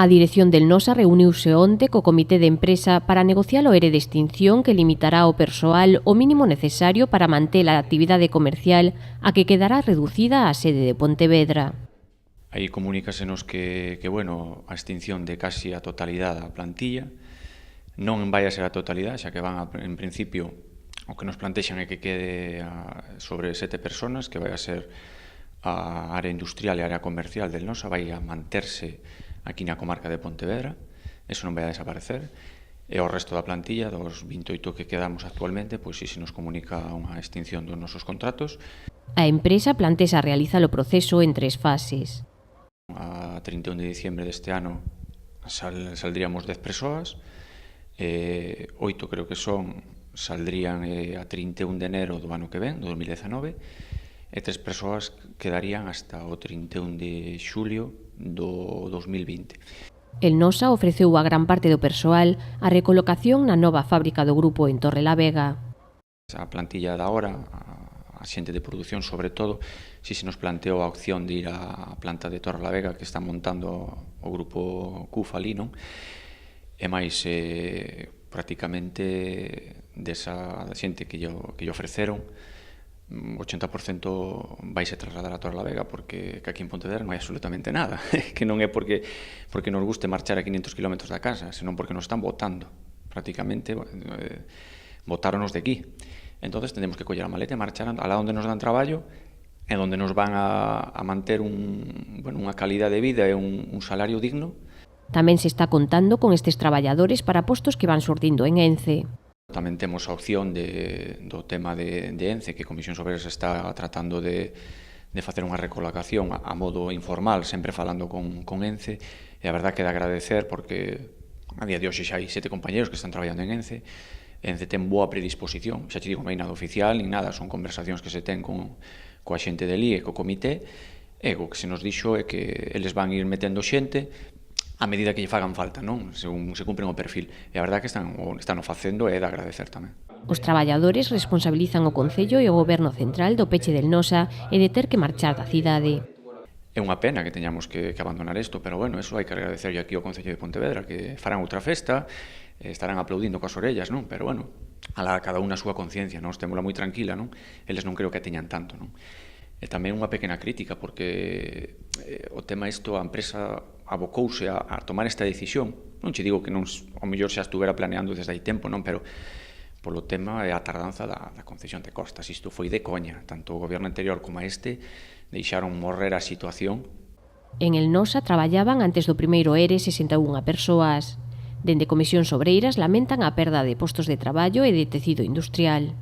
A dirección del Nosa reuniuse onte co comité de empresa para negociar o ERE de extinción que limitará ao persoal o mínimo necesario para manter a actividade comercial a que quedará reducida a sede de Pontevedra. Aí comunícasenos que bueno, a extinción de casi a totalidade da plantilla non vai a ser a totalidade, xa que van en principio o que nos plantexan é que quede sobre 7 personas, que vai a ser a área industrial e a área comercial del Nosa, vai a manterse aquí na comarca de Pontevedra, eso non vai a desaparecer, e o resto da plantilla, dos 28 que quedamos actualmente, pois si se nos comunica unha extinción dos nosos contratos. A empresa plantexa realizar o proceso en 3 fases. A 31 de diciembre deste ano saldríamos 10 persoas, 8 creo que saldrían a 31 de enero do ano que ven, do 2019, e 3 persoas quedarían hasta o 31 de xulio do 2020. El Nosa ofreceu a gran parte do persoal a recolocación na nova fábrica do grupo en Torrelavega. A plantilla da hora, a xente de produción, sobre todo, si se nos planteou a opción de ir á planta de Torrelavega que está montando o grupo CUF ali, non? E máis, prácticamente, desa xente que lle ofreceron, 80% vaise trasladar a Torrelavega porque aquí en Pontevedra non hai absolutamente nada, que non é porque nos guste marchar a 500 km da casa, senón porque nos están botando, prácticamente botáronos de aquí. Entonces tendemos que coller a maleta e marchar alá onde nos dan traballo e onde nos van a manter unha calidad de vida e un salario digno. Tamén se está contando con estes traballadores para postos que van surdindo en Ence. Tamén temos a opción do tema de Ence, que Comisións Obreiras está tratando de facer unha recolocación a modo informal, sempre falando con Ence, e a verdad que de agradecer porque a día de hoxe xa hai 7 compañeros que están traballando en Ence. Ence ten boa predisposición, xa te digo, non hai nada oficial, nin nada, son conversacións que se ten coa xente deli e co comité, e o que se nos dixo é que eles van ir metendo xente a medida que lle fagan falta, non? Según se cumpren o perfil. E a verdade que están o facendo é de agradecer tamén. Os traballadores responsabilizan o Concello e o Goberno Central do peche del Nosa e de ter que marchar da cidade. É unha pena que teñamos que abandonar isto, pero bueno, eso hai que agradecerlle aquí ao Concello de Pontevedra, que farán outra festa, estarán aplaudindo coas orellas, non? Pero bueno, cada unha a súa conciencia, nós témola moi tranquila, non? Eles non creo que teñan tanto, non? E tamén unha pequena crítica, porque o tema isto, a empresa abocouse a tomar esta decisión. Non che digo que non, ao mellor xa estuvera planeando desde hai tempo, non? Pero polo tema é a tardanza da concesión de costas. Isto foi de coña, tanto o goberno anterior como este deixaron morrer a situación. En el Nosa traballaban antes do primeiro ERE 61 persoas. Dende Comisións Obreiras lamentan a perda de postos de traballo e de tecido industrial.